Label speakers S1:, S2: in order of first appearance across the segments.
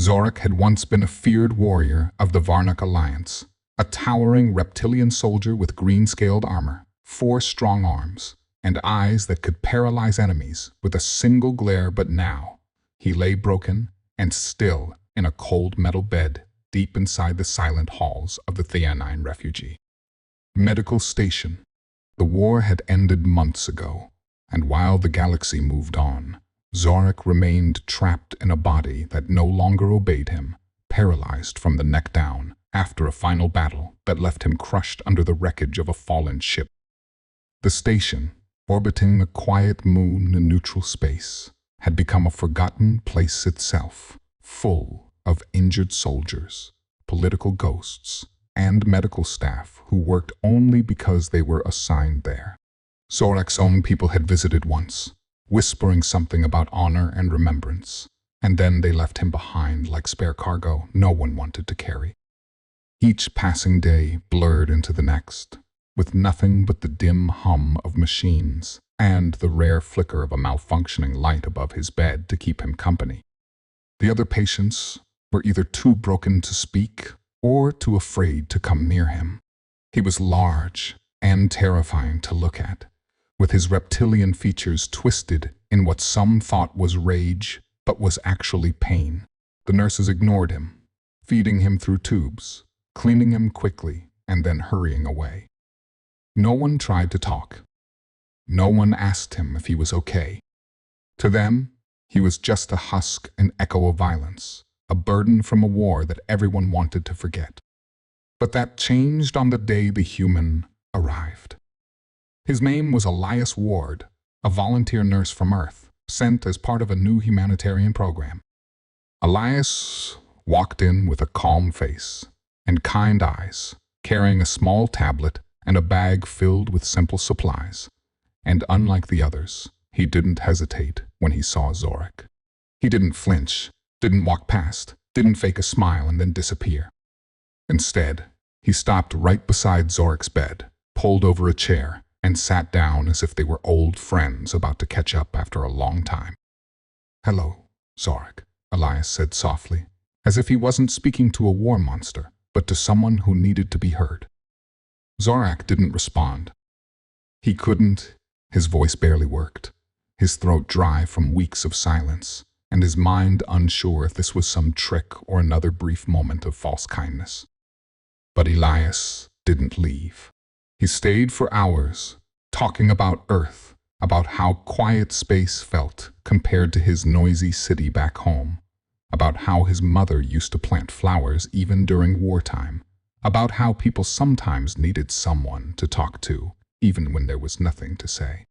S1: Zorak had once been a feared warrior of the Varnak Alliance, a towering reptilian soldier with green-scaled armor, 4 strong arms, and eyes that could paralyze enemies with a single glare. But now, he lay broken and still in a cold metal bed deep inside the silent halls of the Theanine refugee. Medical station. The war had ended months ago, and while the galaxy moved on, Zorak remained trapped in a body that no longer obeyed him, paralyzed from the neck down after a final battle that left him crushed under the wreckage of a fallen ship. The station, orbiting the quiet moon in neutral space, had become a forgotten place itself, full of injured soldiers, political ghosts, and medical staff who worked only because they were assigned there. Zorak's own people had visited once, whispering something about honor and remembrance, and then they left him behind like spare cargo no one wanted to carry. Each passing day blurred into the next, with nothing but the dim hum of machines and the rare flicker of a malfunctioning light above his bed to keep him company. The other patients were either too broken to speak or too afraid to come near him. He was large and terrifying to look at, with his reptilian features twisted in what some thought was rage but was actually pain. The nurses ignored him, feeding him through tubes, cleaning him quickly, and then hurrying away. No one tried to talk. No one asked him if he was okay. To them, he was just a husk and echo of violence, a burden from a war that everyone wanted to forget. But that changed on the day the human arrived. His name was Elias Ward, a volunteer nurse from Earth, sent as part of a new humanitarian program. Elias walked in with a calm face and kind eyes, carrying a small tablet and a bag filled with simple supplies. And unlike the others, he didn't hesitate when he saw Zorak. He didn't flinch, didn't walk past, didn't fake a smile and then disappear. Instead, he stopped right beside Zorak's bed, pulled over a chair, and sat down as if they were old friends about to catch up after a long time. "Hello, Zorak," Elias said softly, as if he wasn't speaking to a war monster, but to someone who needed to be heard. Zorak didn't respond. He couldn't. His voice barely worked, his throat dry from weeks of silence, and his mind unsure if this was some trick or another brief moment of false kindness. But Elias didn't leave. He stayed for hours, talking about Earth, about how quiet space felt compared to his noisy city back home, about how his mother used to plant flowers even during wartime, about how people sometimes needed someone to talk to, even when there was nothing to say.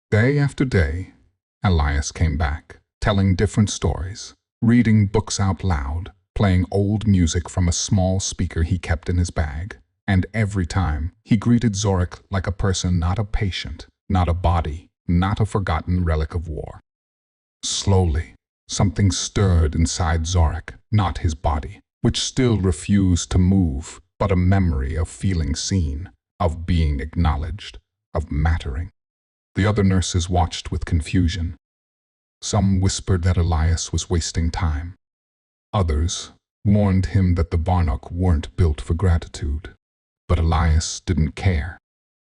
S1: Day after day, Elias came back, telling different stories, reading books out loud, playing old music from a small speaker he kept in his bag, and every time he greeted Zorak like a person, not a patient, not a body, not a forgotten relic of war. Slowly, something stirred inside Zorak, not his body, which still refused to move, but a memory of feeling seen, of being acknowledged, of mattering. The other nurses watched with confusion. Some whispered that Elias was wasting time. Others warned him that the Varnak weren't built for gratitude. But Elias didn't care.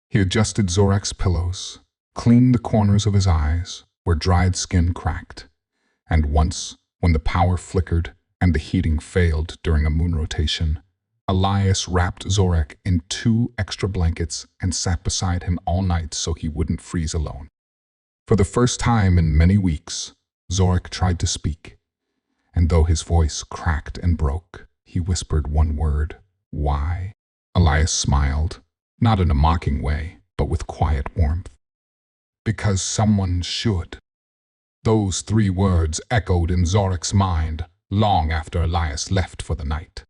S1: He adjusted Zorak's pillows, cleaned the corners of his eyes where dried skin cracked, and once, when the power flickered and the heating failed during a moon rotation, Elias wrapped Zorak in 2 extra blankets and sat beside him all night so he wouldn't freeze alone. For the first time in many weeks, Zorak tried to speak, and though his voice cracked and broke, he whispered one word: "Why?" Elias smiled, not in a mocking way, but with quiet warmth. "Because someone should." Those 3 words echoed in Zorak's mind long after Elias left for the night.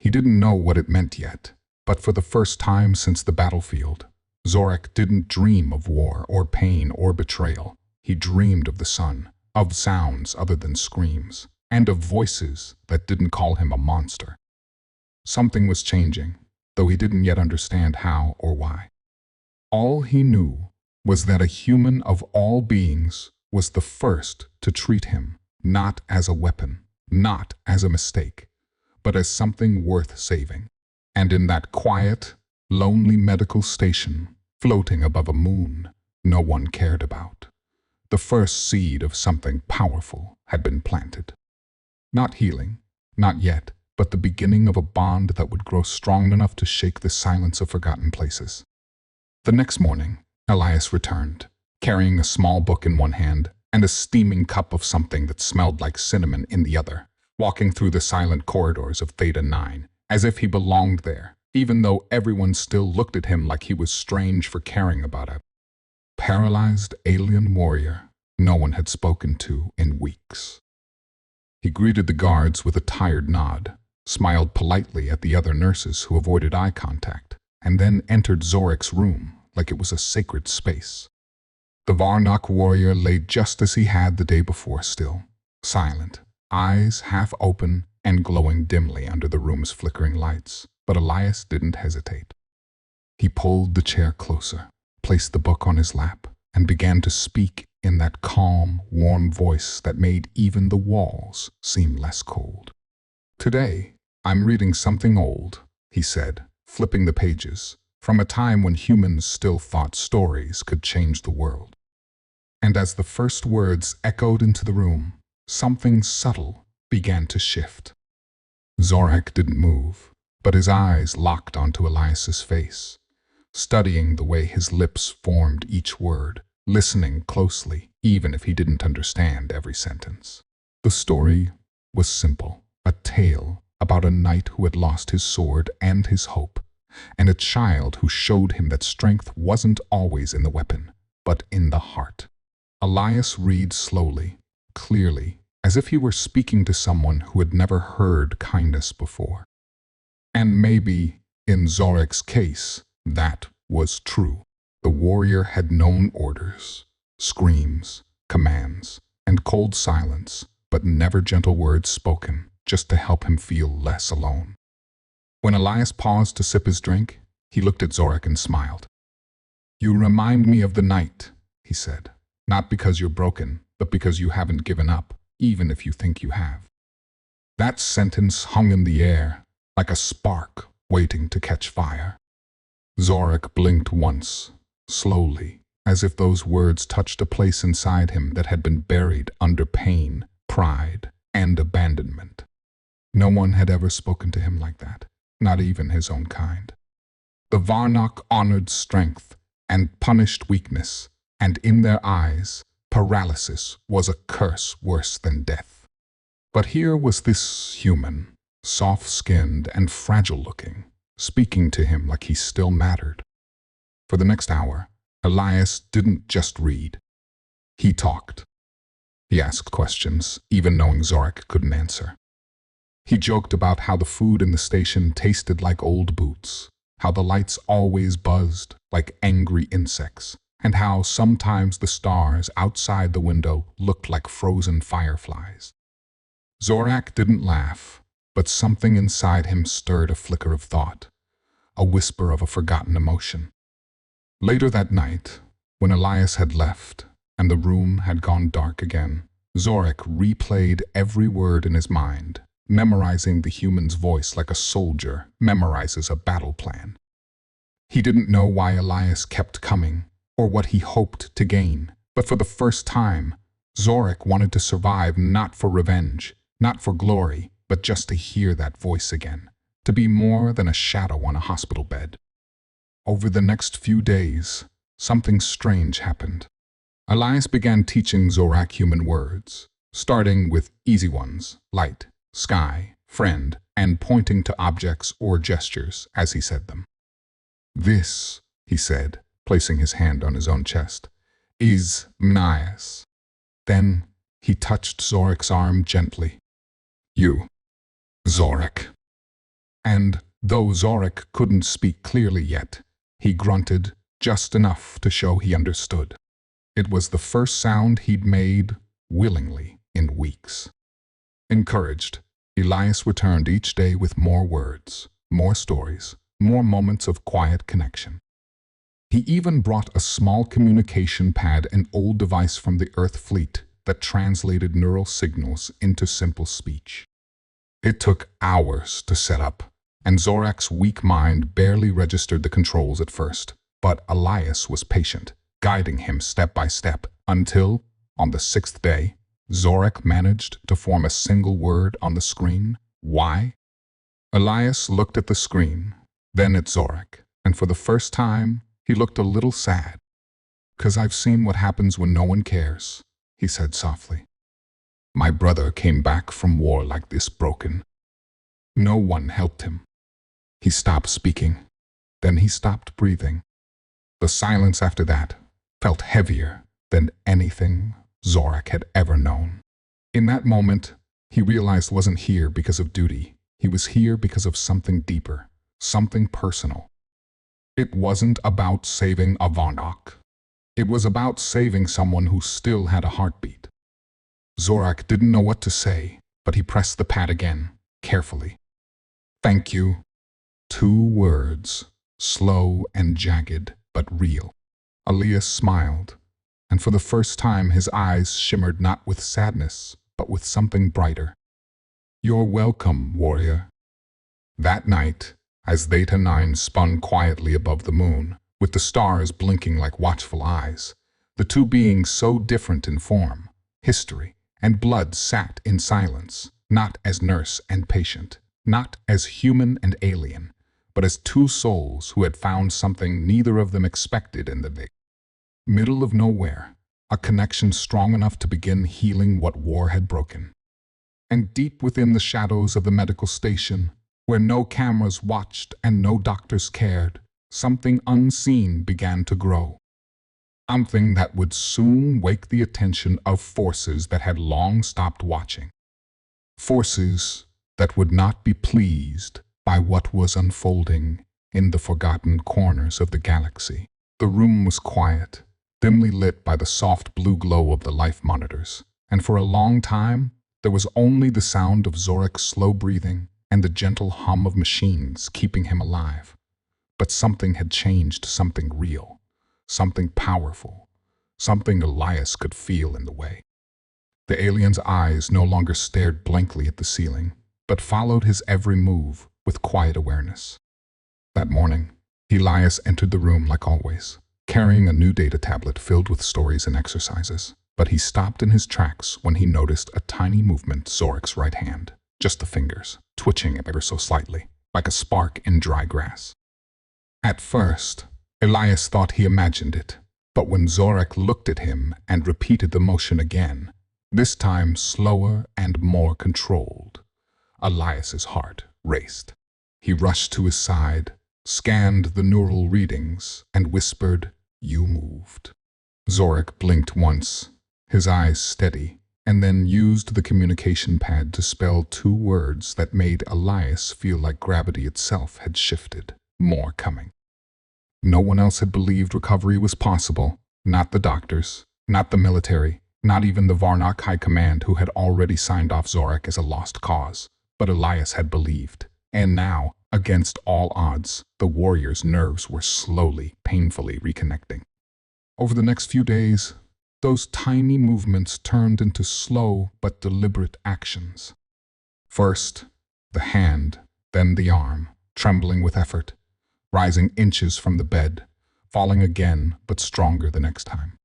S1: He didn't know what it meant yet, but for the first time since the battlefield, Zorak didn't dream of war or pain or betrayal. He dreamed of the sun, of sounds other than screams, and of voices that didn't call him a monster. Something was changing, though he didn't yet understand how or why. All he knew was that a human of all beings was the first to treat him not as a weapon, not as a mistake, but as something worth saving. And in that quiet, lonely medical station, floating above a moon no one cared about, the first seed of something powerful had been planted. Not healing, not yet, but the beginning of a bond that would grow strong enough to shake the silence of forgotten places. The next morning, Elias returned, carrying a small book in one hand and a steaming cup of something that smelled like cinnamon in the other, walking through the silent corridors of Theta 9, as if he belonged there, even though everyone still looked at him like he was strange for caring about a paralyzed alien warrior no one had spoken to in weeks. He greeted the guards with a tired nod, smiled politely at the other nurses who avoided eye contact, and then entered Zorek's room like it was a sacred space. The Varnock warrior lay just as he had the day before, still, silent, eyes half open and glowing dimly under the room's flickering lights. But Elias didn't hesitate. He pulled the chair closer, placed the book on his lap, and began to speak in that calm, warm voice that made even the walls seem less cold. "Today, I'm reading something old," he said, flipping the pages, from a time when humans still thought stories could change the world. And as the first words echoed into the room, something subtle began to shift. Zorek didn't move, but his eyes locked onto Elias's face, studying the way his lips formed each word, listening closely, even if he didn't understand every sentence. The story was simple, a tale about a knight who had lost his sword and his hope, and a child who showed him that strength wasn't always in the weapon, but in the heart. Elias read slowly, clearly, as if he were speaking to someone who had never heard kindness before. And maybe, in Zorek's case, that was true. The warrior had known orders, screams, commands, and cold silence, but never gentle words spoken, just to help him feel less alone. When Elias paused to sip his drink, he looked at Zorek and smiled. "You remind me of the night," he said. "Not because you're broken, but because you haven't given up, even if you think you have." That sentence hung in the air, like a spark waiting to catch fire. Zorek blinked once, slowly, as if those words touched a place inside him that had been buried under pain, pride, and abandonment. No one had ever spoken to him like that, not even his own kind. The Varnock honored strength and punished weakness, and in their eyes, paralysis was a curse worse than death. But here was this human, soft-skinned and fragile-looking, speaking to him like he still mattered. For the next hour, Elias didn't just read. He talked. He asked questions, even knowing Zorek couldn't answer. He joked about how the food in the station tasted like old boots, how the lights always buzzed like angry insects, and how sometimes the stars outside the window looked like frozen fireflies. Zorak didn't laugh, but something inside him stirred a flicker of thought, a whisper of a forgotten emotion. Later that night, when Elias had left and the room had gone dark again, Zorek replayed every word in his mind, memorizing the human's voice like a soldier memorizes a battle plan. He didn't know why Elias kept coming, or what he hoped to gain, but for the first time, Zorek wanted to survive not for revenge, not for glory, but just to hear that voice again, to be more than a shadow on a hospital bed. Over the next few days, something strange happened. Elias began teaching Zorak human words, starting with easy ones, light, sky, friend, and pointing to objects or gestures as he said them. "This," he said, placing his hand on his own chest, "is Mnias." Then he touched Zorek's arm gently. "You, Zorek." And though Zorek couldn't speak clearly yet, he grunted just enough to show he understood. It was the first sound he'd made willingly in weeks. Encouraged, Elias returned each day with more words, more stories, more moments of quiet connection. He even brought a small communication pad, an old device from the Earth fleet that translated neural signals into simple speech. It took hours to set up, and Zorak's weak mind barely registered the controls at first. But Elias was patient, guiding him step by step, until, on the 6th day, Zorak managed to form a single word on the screen. Why? Elias looked at the screen, then at Zorak, and for the first time, he looked a little sad. "'Cause I've seen what happens when no one cares," he said softly. "My brother came back from war like this, broken. No one helped him." He stopped speaking. Then he stopped breathing. The silence after that felt heavier than anything Zorak had ever known. In that moment, he realized wasn't here because of duty. He was here because of something deeper, something personal. It wasn't about saving a Varnock. It was about saving someone who still had a heartbeat. Zorak didn't know what to say, but he pressed the pad again, carefully. "Thank you." 2 words, slow and jagged, but real. Elias smiled, and for the first time his eyes shimmered not with sadness, but with something brighter. "You're welcome, warrior." That night, as Theta 9 spun quietly above the moon, with the stars blinking like watchful eyes, the two beings so different in form, history, and blood sat in silence, not as nurse and patient, not as human and alien, but as 2 souls who had found something neither of them expected in the middle of nowhere, a connection strong enough to begin healing what war had broken. And deep within the shadows of the medical station, where no cameras watched and no doctors cared, something unseen began to grow. Something that would soon wake the attention of forces that had long stopped watching. Forces that would not be pleased by what was unfolding in the forgotten corners of the galaxy. The room was quiet, dimly lit by the soft blue glow of the life monitors, and for a long time there was only the sound of Zorak's slow breathing and the gentle hum of machines keeping him alive. But something had changed, something real, something powerful, something Elias could feel in the way. The alien's eyes no longer stared blankly at the ceiling, but followed his every move with quiet awareness. That morning, Elias entered the room like always, carrying a new data tablet filled with stories and exercises. But he stopped in his tracks when he noticed a tiny movement Zorak's right hand, just the fingers, twitching ever so slightly, like a spark in dry grass. At first, Elias thought he imagined it, but when Zorak looked at him and repeated the motion again, this time slower and more controlled, Elias's heart raced. He rushed to his side, scanned the neural readings, and whispered, "You moved." Zorak blinked once, his eyes steady, and then used the communication pad to spell 2 words that made Elias feel like gravity itself had shifted. More coming. No one else had believed recovery was possible, not the doctors, not the military, not even the Varnock High Command who had already signed off Zorak as a lost cause. But Elias had believed, and now, against all odds, the warrior's nerves were slowly, painfully reconnecting. Over the next few days, those tiny movements turned into slow but deliberate actions. First, the hand, then the arm, trembling with effort, rising inches from the bed, falling again but stronger the next time.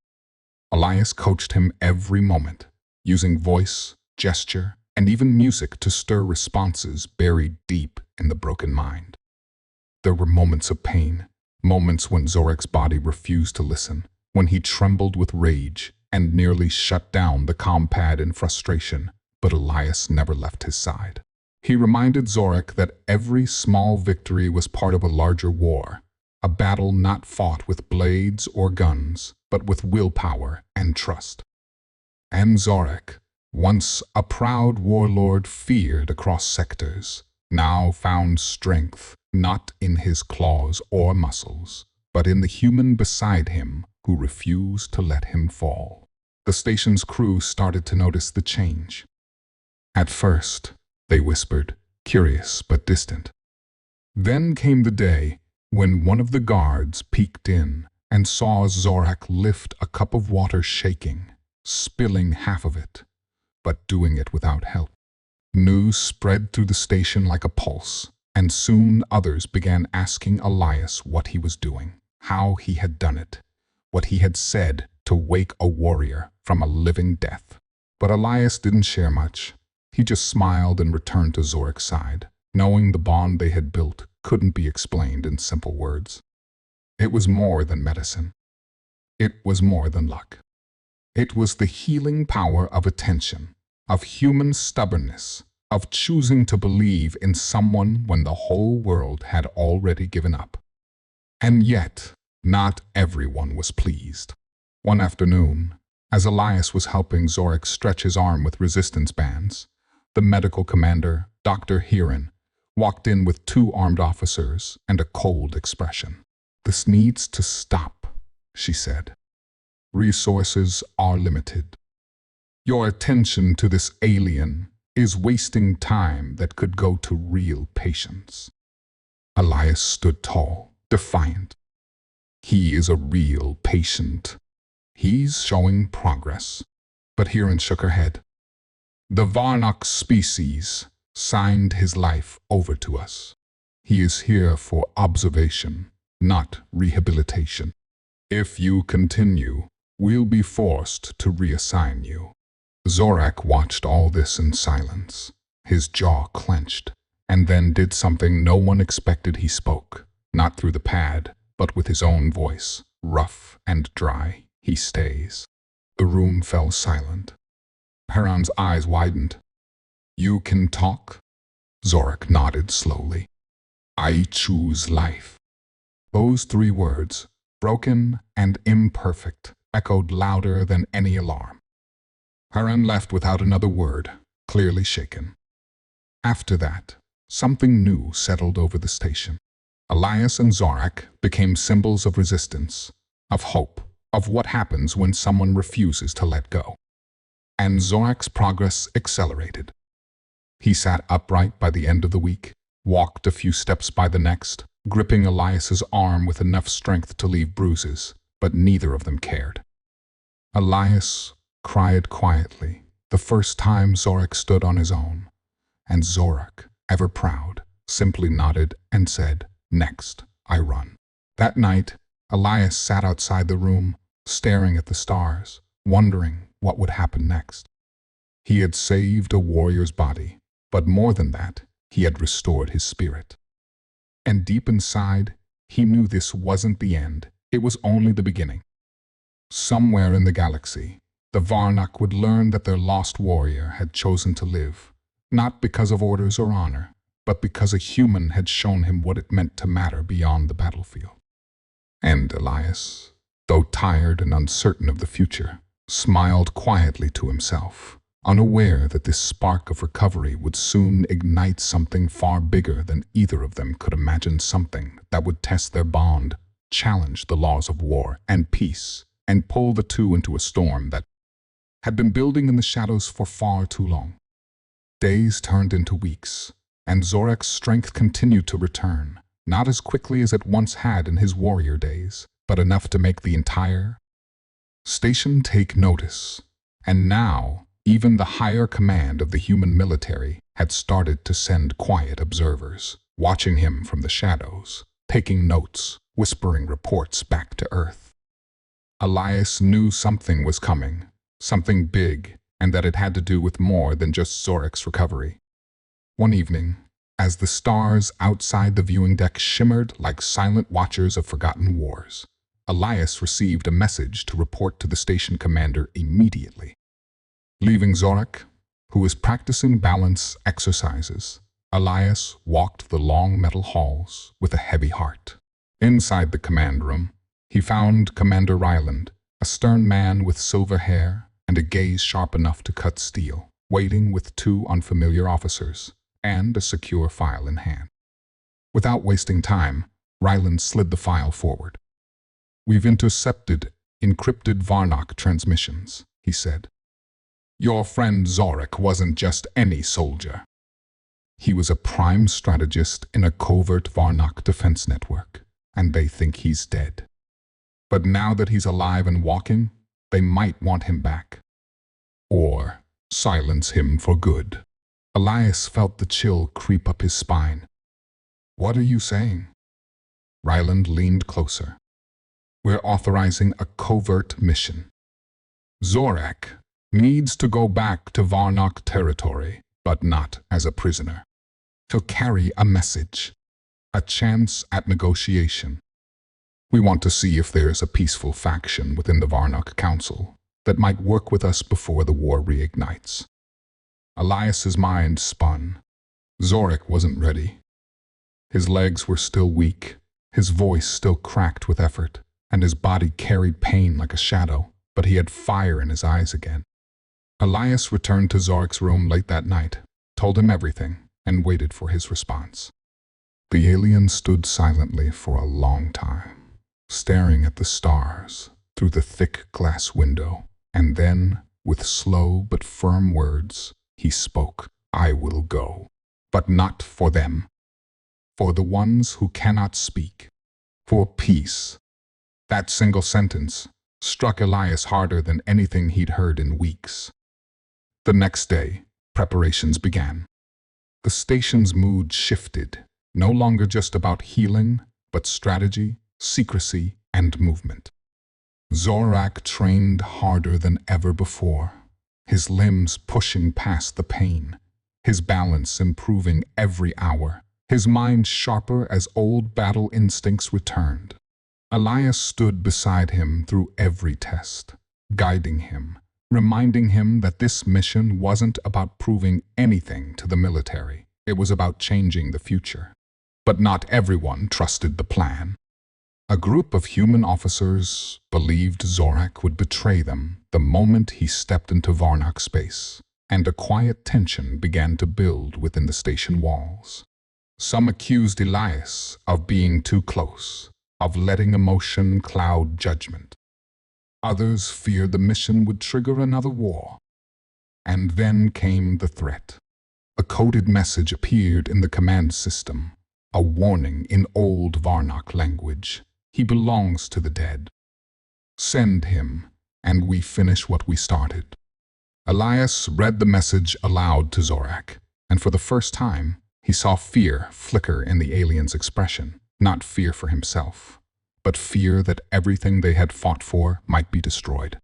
S1: Elias coached him every moment, using voice, gesture, and even music to stir responses buried deep in the broken mind. There were moments of pain, moments when Zorak's body refused to listen, when he trembled with rage and nearly shut down the comm pad in frustration, but Elias never left his side. He reminded Zorak that every small victory was part of a larger war, a battle not fought with blades or guns, but with willpower and trust. And Zorak, once a proud warlord feared across sectors, now found strength not in his claws or muscles, but in the human beside him who refused to let him fall. The station's crew started to notice the change. At first, they whispered, curious but distant. Then came the day when one of the guards peeked in and saw Zorak lift a cup of water shaking, spilling half of it, but doing it without help. News spread through the station like a pulse, and soon others began asking Elias what he was doing, how he had done it, what he had said to wake a warrior from a living death. But Elias didn't share much. He just smiled and returned to Zorak's side, knowing the bond they had built couldn't be explained in simple words. It was more than medicine. It was more than luck. It was the healing power of attention, of human stubbornness, of choosing to believe in someone when the whole world had already given up. And yet, not everyone was pleased. One afternoon, as Elias was helping Zorak stretch his arm with resistance bands, the medical commander, Dr. Heartwarming, walked in with 2 armed officers and a cold expression. "This needs to stop," she said. "Resources are limited. Your attention to this alien is wasting time that could go to real patients." Elias stood tall, defiant. "He is a real patient. He's showing progress." But Heartwarming shook her head. "The Varnock species signed his life over to us. He is here for observation, not rehabilitation. If you continue, we'll be forced to reassign you." Zorak watched all this in silence, his jaw clenched, and then did something no one expected. He spoke, not through the pad, but with his own voice, rough and dry. "He stays." The room fell silent. Heron's eyes widened. "You can talk?" Zorak nodded slowly. "I choose life." Those 3 words, broken and imperfect, echoed louder than any alarm. Heron left without another word, clearly shaken. After that, something new settled over the station. Elias and Zorak became symbols of resistance, of hope, of what happens when someone refuses to let go. And Zorak's progress accelerated. He sat upright by the end of the week, walked a few steps by the next, gripping Elias's arm with enough strength to leave bruises, but neither of them cared. Elias cried quietly, the first time Zorak stood on his own, and Zorak, ever proud, simply nodded and said, "Next, I run." That night, Elias sat outside the room, staring at the stars, wondering what would happen next. He had saved a warrior's body, but more than that, he had restored his spirit. And deep inside, he knew this wasn't the end, it was only the beginning. Somewhere in the galaxy, the Varnock would learn that their lost warrior had chosen to live, not because of orders or honor, but because a human had shown him what it meant to matter beyond the battlefield. And Elias, though tired and uncertain of the future, smiled quietly to himself, unaware that this spark of recovery would soon ignite something far bigger than either of them could imagine, something that would test their bond, challenge the laws of war and peace, and pull the two into a storm that had been building in the shadows for far too long. Days turned into weeks, and Zorak's strength continued to return, not as quickly as it once had in his warrior days, but enough to make the entire station take notice. And now, even the higher command of the human military had started to send quiet observers, watching him from the shadows, taking notes, whispering reports back to Earth. Elias knew something was coming, something big, and that it had to do with more than just Zorak's recovery. One evening, as the stars outside the viewing deck shimmered like silent watchers of forgotten wars, Elias received a message to report to the station commander immediately. Leaving Zorak, who was practicing balance exercises, Elias walked the long metal halls with a heavy heart. Inside the command room, he found Commander Ryland, a stern man with silver hair and a gaze sharp enough to cut steel, waiting with two unfamiliar officers and a secure file in hand. Without wasting time, Ryland slid the file forward. "We've intercepted encrypted Varnock transmissions," he said. "Your friend Zorak wasn't just any soldier. He was a prime strategist in a covert Varnock defense network, and they think he's dead. But now that he's alive and walking, they might want him back. or silence him for good. Elias felt the chill creep up his spine. What are you saying? Ryland leaned closer. We're authorizing a covert mission. Zorak needs to go back to Varnock territory, but not as a prisoner. He'll carry a message, a chance at negotiation. We want to see if there's a peaceful faction within the Varnock Council that might work with us before the war reignites. Elias's mind spun. Zorak wasn't ready. His legs were still weak, his voice still cracked with effort, and his body carried pain like a shadow, but he had fire in his eyes again. Elias returned to Zorak's room late that night, told him everything, and waited for his response. The alien stood silently for a long time, staring at the stars through the thick glass window, and then, with slow but firm words, he spoke. I will go, but not for them. For the ones who cannot speak. For peace. That single sentence struck Elias harder than anything he'd heard in weeks. The next day, preparations began. The station's mood shifted, no longer just about healing, but strategy, secrecy, and movement. Zorak trained harder than ever before, his limbs pushing past the pain, his balance improving every hour, his mind sharper as old battle instincts returned. Elias stood beside him through every test, guiding him, reminding him that this mission wasn't about proving anything to the military. It was about changing the future. But not everyone trusted the plan. A group of human officers believed Zorak would betray them the moment he stepped into Varnock space, and a quiet tension began to build within the station walls. Some accused Elias of being too close, of letting emotion cloud judgment. Others feared the mission would trigger another war. And then came the threat. A coded message appeared in the command system, a warning in old Varnock language. He belongs to the dead. Send him, and we finish what we started. Elias read the message aloud to Zorak, and for the first time, he saw fear flicker in the alien's expression. Not fear for himself, but fear that everything they had fought for might be destroyed.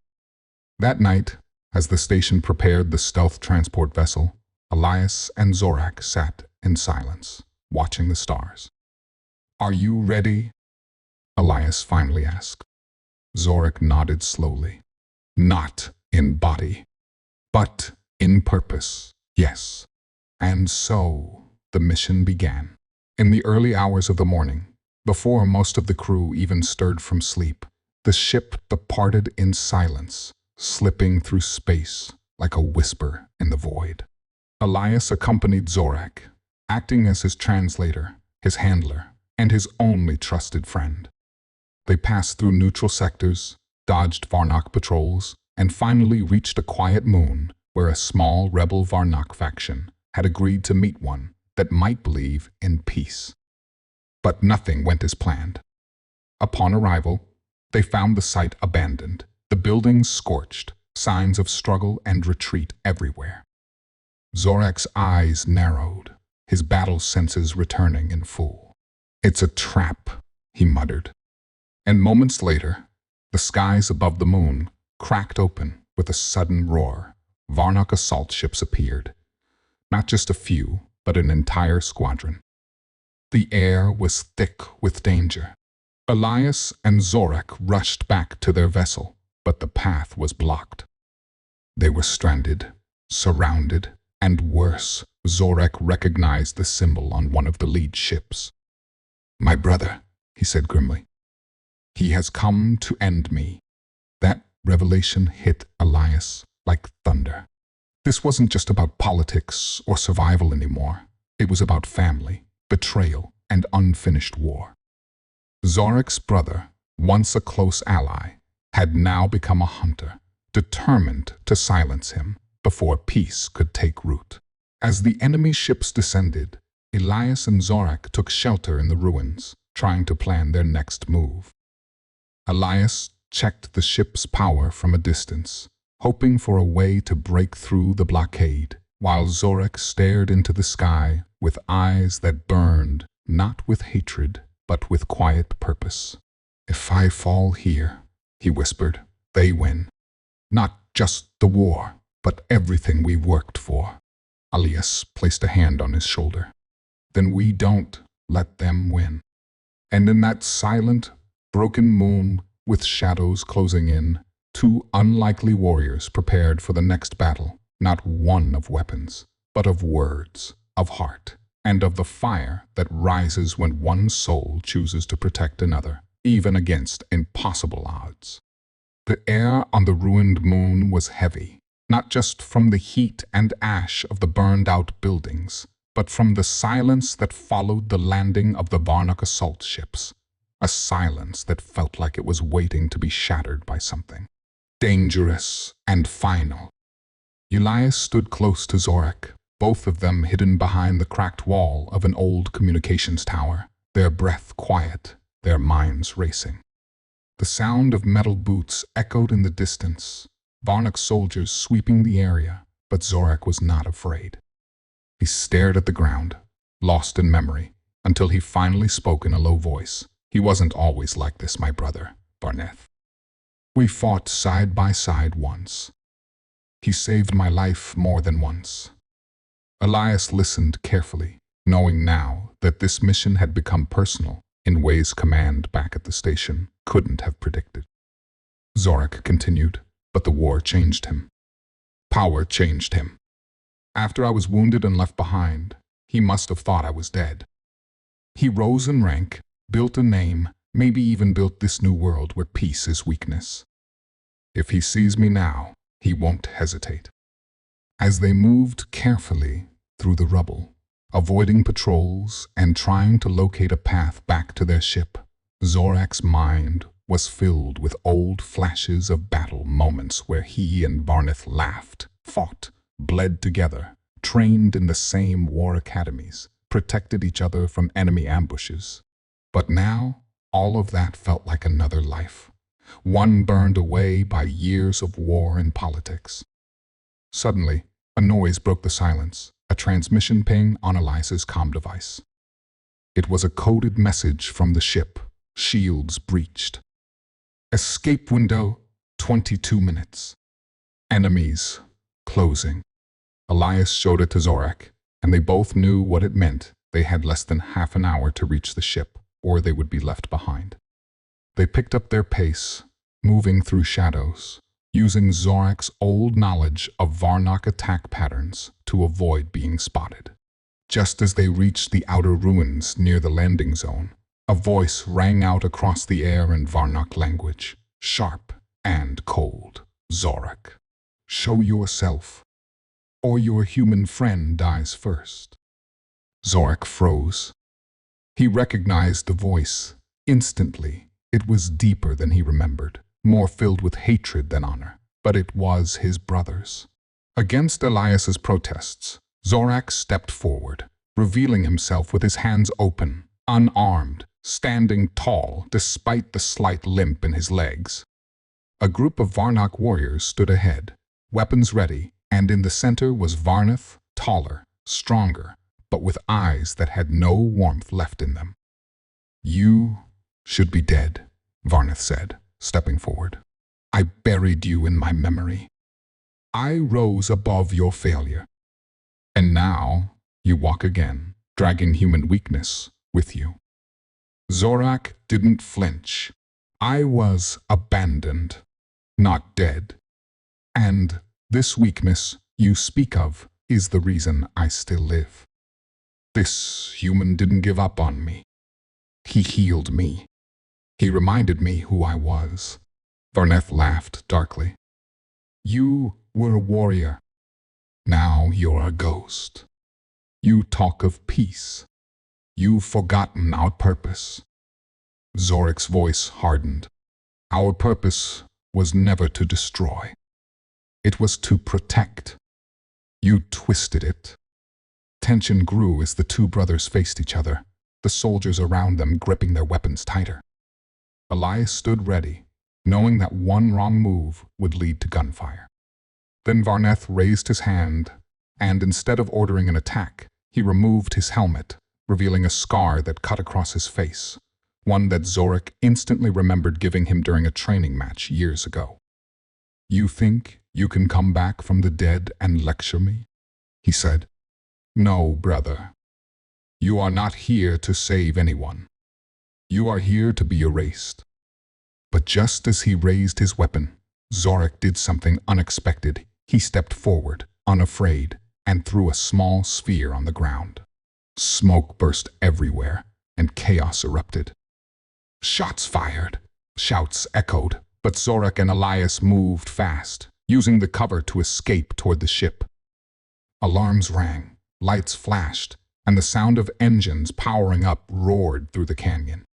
S1: That night, as the station prepared the stealth transport vessel, Elias and Zorak sat in silence, watching the stars. Are you ready? Elias finally asked. Zorak nodded slowly. Not in body, but in purpose, yes. And so the mission began. In the early hours of the morning, before most of the crew even stirred from sleep, the ship departed in silence, slipping through space like a whisper in the void. Elias accompanied Zorak, acting as his translator, his handler, and his only trusted friend. They passed through neutral sectors, dodged Varnock patrols, and finally reached a quiet moon where a small rebel Varnock faction had agreed to meet one that might believe in peace. But nothing went as planned. Upon arrival, they found the site abandoned, the buildings scorched, signs of struggle and retreat everywhere. Zorak's eyes narrowed, his battle senses returning in full. It's a trap, he muttered. And moments later, the skies above the moon cracked open with a sudden roar. Varnock assault ships appeared. Not just a few, but an entire squadron. The air was thick with danger. Elias and Zorak rushed back to their vessel, but the path was blocked. They were stranded, surrounded, and worse, Zorak recognized the symbol on one of the lead ships. My brother, he said grimly. He has come to end me. That revelation hit Elias like thunder. This wasn't just about politics or survival anymore. It was about family, betrayal, and unfinished war. Zorak's brother, once a close ally, had now become a hunter, determined to silence him before peace could take root. As the enemy ships descended, Elias and Zorak took shelter in the ruins, trying to plan their next move. Elias checked the ship's power from a distance, hoping for a way to break through the blockade, while Zorak stared into the sky with eyes that burned, not with hatred, but with quiet purpose. "If I fall here," he whispered, "they win. Not just the war, but everything we worked for." Elias placed a hand on his shoulder. "Then we don't let them win." And in that silent, broken moon, with shadows closing in, two unlikely warriors prepared for the next battle, not one of weapons, but of words, of heart, and of the fire that rises when one soul chooses to protect another, even against impossible odds. The air on the ruined moon was heavy, not just from the heat and ash of the burned-out buildings, but from the silence that followed the landing of the Varnak assault ships, a silence that felt like it was waiting to be shattered by something dangerous and final. Elias stood close to Zorak, both of them hidden behind the cracked wall of an old communications tower, their breath quiet, their minds racing. The sound of metal boots echoed in the distance, Varnak soldiers sweeping the area, but Zorak was not afraid. He stared at the ground, lost in memory, until he finally spoke in a low voice. "He wasn't always like this, my brother, Varneth. We fought side by side once. He saved my life more than once." Elias listened carefully, knowing now that this mission had become personal in ways command back at the station couldn't have predicted. Zorak continued, "But the war changed him. Power changed him. After I was wounded and left behind, he must have thought I was dead. He rose in rank, built a name, maybe even built this new world where peace is weakness. If he sees me now, he won't hesitate." As they moved carefully through the rubble, avoiding patrols and trying to locate a path back to their ship, Zorak's mind was filled with old flashes of battle moments where he and Varneth laughed, fought, bled together, trained in the same war academies, protected each other from enemy ambushes. But now, all of that felt like another life, one burned away by years of war and politics. Suddenly, a noise broke the silence, a transmission ping on Elias's comm device. It was a coded message from the ship, shields breached. Escape window, 22 minutes. Enemies, closing. Elias showed it to Zorak, and they both knew what it meant. They had less than half an hour to reach the ship, or they would be left behind. They picked up their pace, moving through shadows, using Zorak's old knowledge of Varnak attack patterns to avoid being spotted. Just as they reached the outer ruins near the landing zone, a voice rang out across the air in Varnak language, sharp and cold. "Zorak, show yourself, or your human friend dies first." Zorak froze. He recognized the voice instantly. It was deeper than he remembered, more filled with hatred than honor, but it was his brother's. Against Elias's protests, Zorak stepped forward, revealing himself with his hands open, unarmed, standing tall despite the slight limp in his legs. A group of Varnak warriors stood ahead, weapons ready, and in the center was Varneth, taller, stronger, but with eyes that had no warmth left in them. "You should be dead," Varneth said, stepping forward. "I buried you in my memory. I rose above your failure. And now you walk again, dragging human weakness with you." Zorak didn't flinch. "I was abandoned, not dead. And this weakness you speak of is the reason I still live. This human didn't give up on me. He healed me. He reminded me who I was." Varneth laughed darkly. "You were a warrior. Now you're a ghost. You talk of peace. You've forgotten our purpose." Zorak's voice hardened. "Our purpose was never to destroy. It was to protect. You twisted it." Tension grew as the two brothers faced each other, the soldiers around them gripping their weapons tighter. Elias stood ready, knowing that one wrong move would lead to gunfire. Then Varneth raised his hand, and instead of ordering an attack, he removed his helmet, revealing a scar that cut across his face, one that Zorak instantly remembered giving him during a training match years ago. "You think you can come back from the dead and lecture me?" he said. "No, brother. You are not here to save anyone. You are here to be erased." But just as he raised his weapon, Zorak did something unexpected. He stepped forward, unafraid, and threw a small sphere on the ground. Smoke burst everywhere, and chaos erupted. Shots fired, shouts echoed, but Zorak and Elias moved fast, using the cover to escape toward the ship. Alarms rang, lights flashed, and the sound of engines powering up roared through the canyon.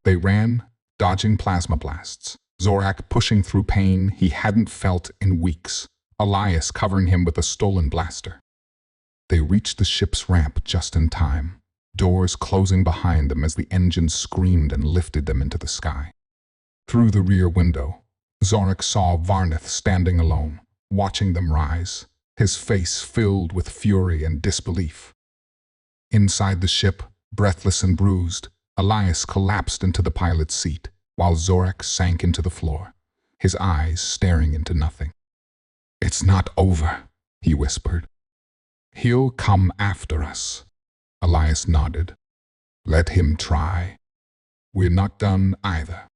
S1: They ran, dodging plasma blasts, Zorak pushing through pain he hadn't felt in weeks, Elias covering him with a stolen blaster. They reached the ship's ramp just in time, doors closing behind them as the engines screamed and lifted them into the sky. Through the rear window, Zorak saw Varneth standing alone, watching them rise, his face filled with fury and disbelief. Inside the ship, breathless and bruised, Elias collapsed into the pilot's seat, while Zorak sank into the floor, his eyes staring into nothing. "It's not over," he whispered. "He'll come after us." Elias nodded. "Let him try. We're not done either."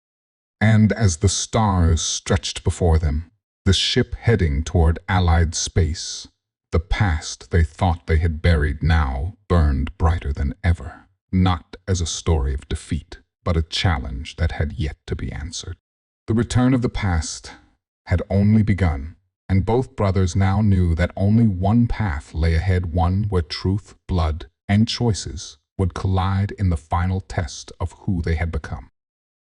S1: And as the stars stretched before them, the ship heading toward Allied space, the past they thought they had buried now burned brighter than ever, not as a story of defeat, but a challenge that had yet to be answered. The return of the past had only begun, and both brothers now knew that only one path lay ahead, one where truth, blood, and choices would collide in the final test of who they had become.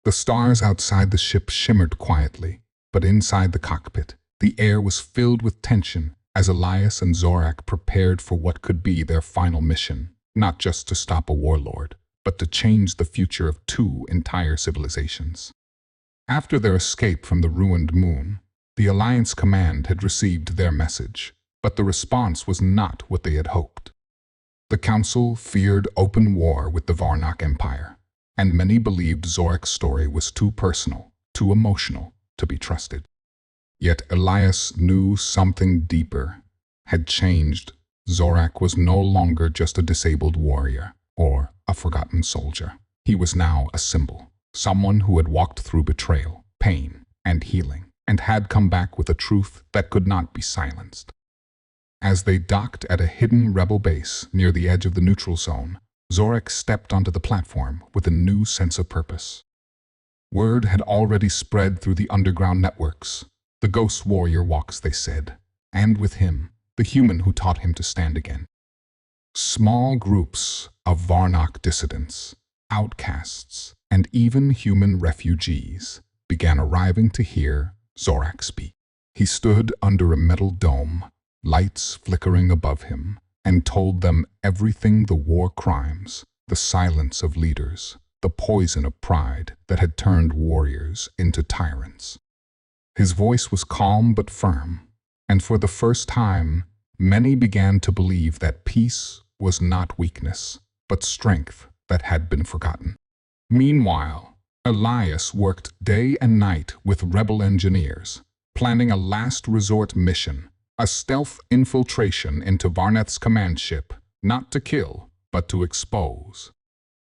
S1: The stars outside the ship shimmered quietly, but inside the cockpit, the air was filled with tension as Elias and Zorak prepared for what could be their final mission, not just to stop a warlord, but to change the future of two entire civilizations. After their escape from the ruined moon, the Alliance Command had received their message, but the response was not what they had hoped. The Council feared open war with the Varnock Empire, and many believed Zorak's story was too personal, too emotional to be trusted. Yet Elias knew something deeper had changed. Zorak was no longer just a disabled warrior or a forgotten soldier. He was now a symbol, someone who had walked through betrayal, pain, and healing, and had come back with a truth that could not be silenced. As they docked at a hidden rebel base near the edge of the neutral zone, Zorak stepped onto the platform with a new sense of purpose. Word had already spread through the underground networks. The ghost warrior walks, they said, and with him, the human who taught him to stand again. Small groups of Varnock dissidents, outcasts, and even human refugees began arriving to hear Zorak speak. He stood under a metal dome, lights flickering above him, and told them everything: the war crimes, the silence of leaders, the poison of pride that had turned warriors into tyrants. His voice was calm but firm, and for the first time, many began to believe that peace was not weakness, but strength that had been forgotten. Meanwhile, Elias worked day and night with rebel engineers, planning a last resort mission, a stealth infiltration into Varneth's command ship, not to kill, but to expose.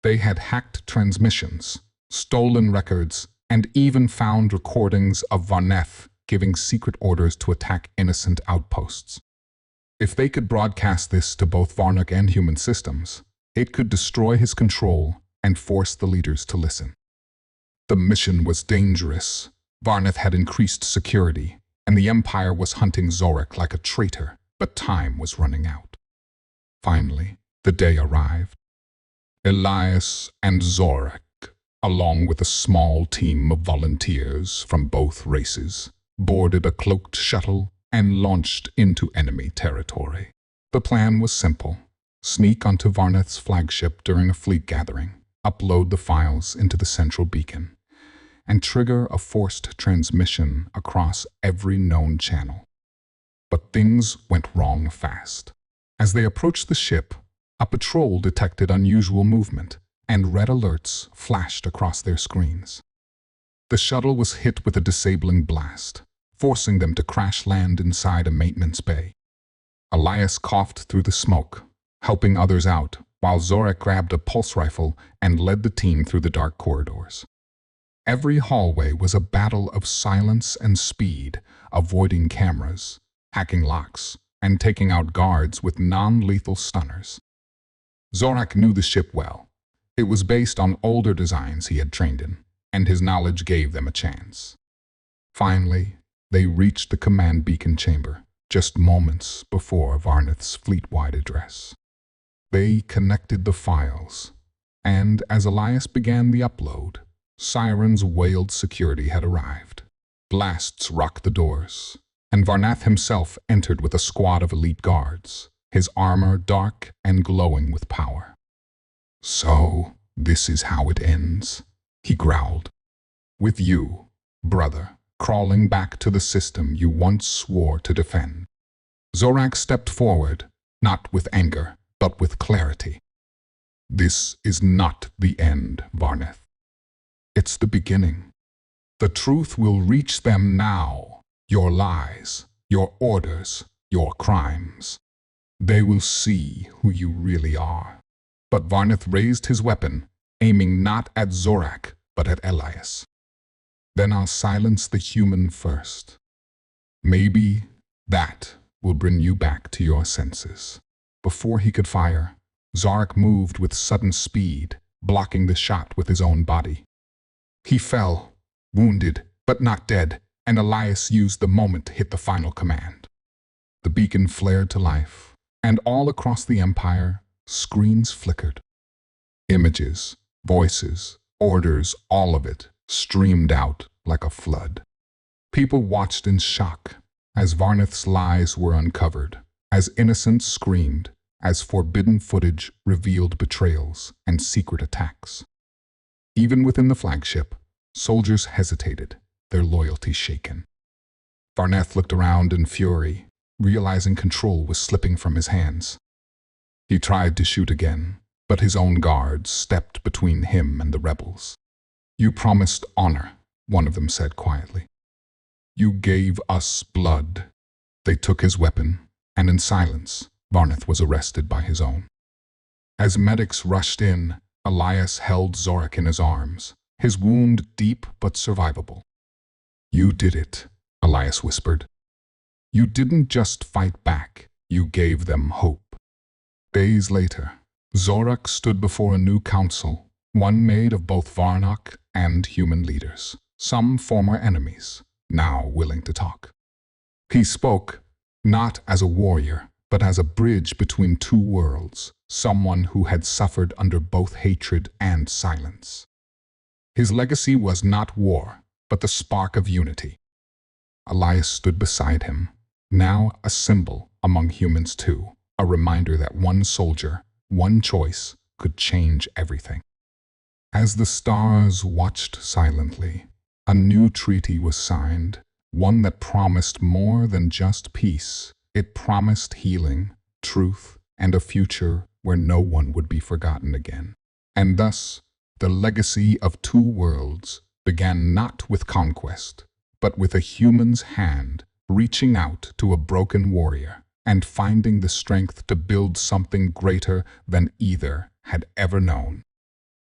S1: They had hacked transmissions, stolen records, and even found recordings of Varneth giving secret orders to attack innocent outposts. If they could broadcast this to both Varnock and human systems, it could destroy his control and force the leaders to listen. The mission was dangerous. Varneth had increased security, and the Empire was hunting Zorak like a traitor, but time was running out. Finally, the day arrived. Elias and Zorak, along with a small team of volunteers from both races, boarded a cloaked shuttle and launched into enemy territory. The plan was simple: sneak onto Varneth's flagship during a fleet gathering, upload the files into the central beacon, and trigger a forced transmission across every known channel. But things went wrong fast. As they approached the ship, a patrol detected unusual movement, and red alerts flashed across their screens. The shuttle was hit with a disabling blast, forcing them to crash land inside a maintenance bay. Elias coughed through the smoke, helping others out, while Zorak grabbed a pulse rifle and led the team through the dark corridors. Every hallway was a battle of silence and speed, avoiding cameras, hacking locks, and taking out guards with non-lethal stunners. Zorak knew the ship well. It was based on older designs he had trained in, and his knowledge gave them a chance. Finally, they reached the command beacon chamber, just moments before Varnith's fleet-wide address. They connected the files, and as Elias began the upload, sirens wailed security had arrived. Blasts rocked the doors, and Varnath himself entered with a squad of elite guards, his armor dark and glowing with power. "So, this is how it ends," he growled. "With you, brother, crawling back to the system you once swore to defend." Zorak stepped forward, not with anger, but with clarity. "This is not the end, Varnith. It's the beginning. The truth will reach them now. Your lies, your orders, your crimes. They will see who you really are." But Varnith raised his weapon, aiming not at Zorak, but at Elias. "Then I'll silence the human first. Maybe that will bring you back to your senses." Before he could fire, Zorak moved with sudden speed, blocking the shot with his own body. He fell, wounded but not dead, and Elias used the moment to hit the final command. The beacon flared to life, and all across the Empire, screens flickered. Images, voices, orders, all of it streamed out like a flood. People watched in shock as Varnith's lies were uncovered, as innocents screamed, as forbidden footage revealed betrayals and secret attacks. Even within the flagship, soldiers hesitated, their loyalty shaken. Varnath looked around in fury, realizing control was slipping from his hands. He tried to shoot again, but his own guards stepped between him and the rebels. "You promised honor," one of them said quietly. "You gave us blood." They took his weapon, and in silence, Varnith was arrested by his own. As medics rushed in, Elias held Zorak in his arms, his wound deep but survivable. "You did it," Elias whispered. "You didn't just fight back, you gave them hope." Days later, Zorak stood before a new council, one made of both Varnock and human leaders, some former enemies, now willing to talk. He spoke, not as a warrior, but as a bridge between two worlds, someone who had suffered under both hatred and silence. His legacy was not war, but the spark of unity. Elias stood beside him, now a symbol among humans too, a reminder that one soldier, one choice, could change everything. As the stars watched silently, a new treaty was signed, one that promised more than just peace. It promised healing, truth, and a future where no one would be forgotten again. And thus, the legacy of two worlds began not with conquest, but with a human's hand reaching out to a broken warrior and finding the strength to build something greater than either had ever known.